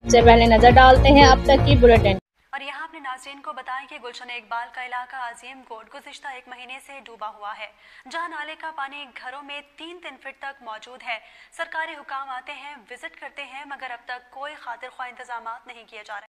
सबसे पहले नजर डालते हैं अब तक की बुलेटिन। और यहाँ अपने नाज़रीन को बताएं कि गुलशन इकबाल का इलाका अजीम कोट गुज़िश्ता एक महीने से डूबा हुआ है, जहाँ नाले का पानी घरों में 3-3 फीट तक मौजूद है। सरकारी हुकाम आते हैं, विजिट करते हैं, मगर अब तक कोई खातिर ख्वाह इंतजाम नहीं किए जा रहे।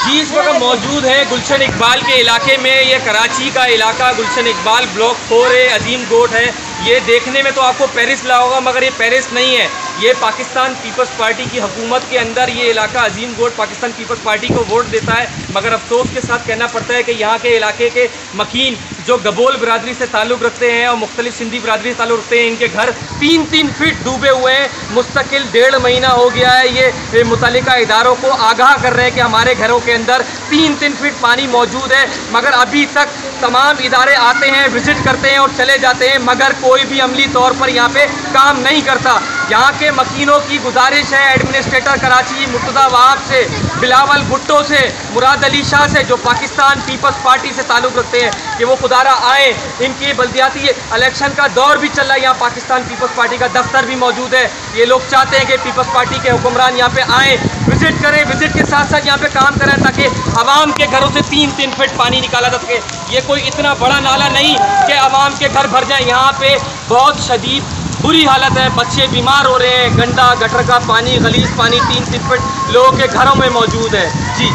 जी, इस वक्त मौजूद है गुलशन इकबाल के इलाके में। ये कराची का इलाका गुलशन इकबाल ब्लॉक 4 है, अजीम कोट है। ये देखने में तो आपको पेरिस लगा होगा, मगर ये पेरिस नहीं है। ये पाकिस्तान पीपल्स पार्टी की हुकूमत के अंदर ये इलाका अजीम कोट पाकिस्तान पीपल्स पार्टी को वोट देता है, मगर अफसोस के साथ कहना पड़ता है कि यहाँ के इलाके के मकीन जो गबोल बिरादरी से ताल्लुक़ रखते हैं और मुख्तलिफ सिंधी बिरादरी से ताल्लुक़ रखते हैं, इनके घर 3-3 फीट डूबे हुए हैं। मुस्तकिल 1.5 महीना हो गया है ये मुतल्लिका इदारों को आगाह कर रहे हैं कि हमारे घरों के अंदर 3-3 फीट पानी मौजूद है, मगर अभी तक तमाम इदारे आते हैं, विजिट करते हैं और चले जाते हैं, मगर कोई भी अमली तौर पर यहाँ पे काम नहीं करता। यहाँ के मकीनों की गुजारिश है एडमिनिस्ट्रेटर कराची मुर्तज़ा वहाब से, बिलावल भुट्टो से, मुराद अली शाह से, जो पाकिस्तान पीपल्स पार्टी से ताल्लुक़ रखते हैं, कि वो खुदारा आए। इनकी बल्दियाती इलेक्शन का दौर भी चल रहा है, यहाँ पाकिस्तान पीपल्स पार्टी का दफ्तर भी मौजूद है। ये लोग चाहते हैं कि पीपल्स पार्टी के हुक्मरान यहाँ पे आएँ, विजिट करें, विजिट के साथ साथ यहाँ पे काम करें, ताकि आवाम के घरों से 3-3 फीट पानी निकाला जा सके। ये कोई इतना बड़ा नाला नहीं कि आवाम के घर भर जाए। यहाँ पे बहुत शदीद बुरी हालत है, बच्चे बीमार हो रहे हैं, गंदा गटर का पानी, गलीज पानी 3-3 फीट लोगों के घरों में मौजूद है। जी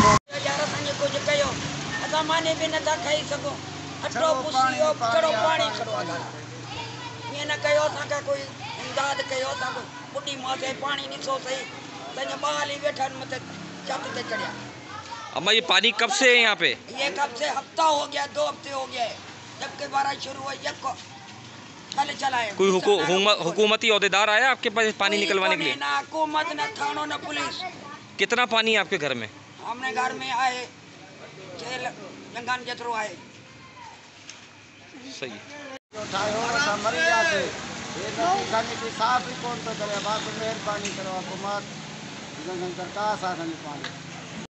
अम्मा, ये पानी कब से है यहाँ पे? ये कब से? हफ्ता हो गया, 2 हफ्ते हो गए, जब के बारिश शुरू हुई चला है। कोई हुकूमती अहदेदार आया आपके पास पानी निकलवाने के लिए? ना हुकूमत, ना थानों, ना पुलिस। कितना पानी है आपके घर में? हमने घर में आए 6 लंगान जतरो आए। सही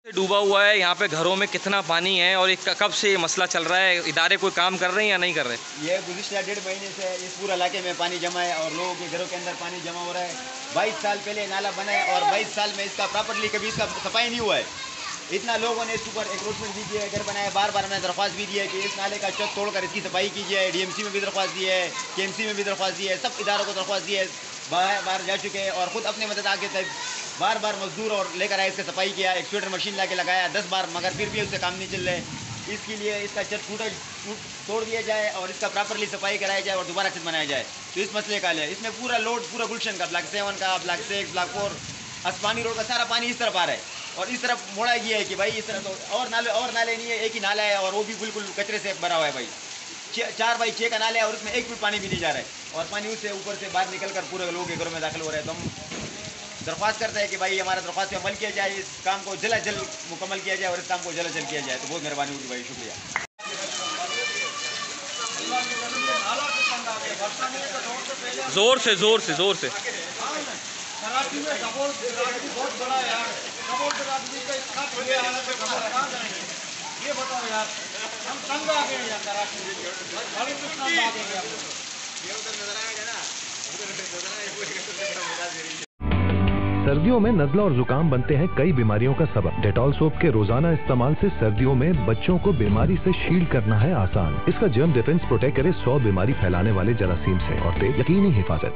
डूबा हुआ है यहाँ पे घरों में, कितना पानी है और कब से ये मसला चल रहा है? इदारे कोई काम कर रहे हैं या नहीं कर रहे? ये गुज़िश्ता 1.5 महीने से इस पूरे इलाके में पानी जमा है और लोगों के घरों के अंदर पानी जमा हो रहा है। 22 साल पहले नाला बना है और 22 साल में इसका प्रॉपरली कभी इसका सफाई नहीं हुआ है। इतना लोगों ने इसके ऊपर एंक्रोचमेंट भी दिया है, घर बनाया, बार बार मैंने दरख्वास्त भी दी है कि इस नाले का छत तोड़कर इसकी सफाई कीजिए। DMC में भी दरख्वास्त दी है, KMC में भी दरख्वास्त दी है, सब इदारों को दरख्वास्त दी है, बाहर जा चुके हैं और ख़ुद अपने मदद आगे तक बार बार मजदूर और लेकर आए, इससे सफाई किया, एक्सट्रूडर मशीन ला के लगाया 10 बार, मगर फिर भी उससे काम नहीं चल रहे। इसके लिए इसका छत तोड़ दिया जाए और इसका प्रॉपरली सफाई कराया जाए और दोबारा छत बनाया जाए। तो इस मसले का है, इसमें पूरा लोड पूरा गुलशन का, ब्लॉक 7 का, ब्लॉक 6, ब्लॉक 4, आसमानी रोड का सारा पानी इस तरफ आ रहा है और इस तरफ मोड़ा गया है कि भाई इस तरफ तो और नाले नहीं है, एक ही नाला है और वो भी बिल्कुल कचरे से भरा हुआ है भाई। 4x6 का नाला है और उसमें 1 फुट पानी भी नहीं जा रहा है और पानी उससे ऊपर से बाहर निकल कर पूरे लोगों के घरों में दाखिल हो रहा है। तो हम दरख्वास्त करते हैं कि भाई हमारा दरख्वास्त पे अमल किया जाए, इस काम को जल्द मुकम्मल किया जाए और इस काम को जल्द किया जाए। तो बहुत मेहरबानी होगी भाई, शुक्रिया। जोर से जोर से जोर से कराची में गबोल बिरादरी बहुत बड़ा है यार। गबोल बिरादरी का इतना बुरे हालत में कहाँ जाएंगे ये बताओ यार। हम तंग आ गए यार कराची में, बड़ी तंग आ गए यार। सर्दियों में नज़ला और जुकाम बनते हैं कई बीमारियों का सबब। डेटॉल सोप के रोजाना इस्तेमाल से सर्दियों में बच्चों को बीमारी से शील्ड करना है आसान। इसका जर्म डिफेंस प्रोटेक्ट करे 100 बीमारी फैलाने वाले जरासीम से और दे यकीनी हिफाजत।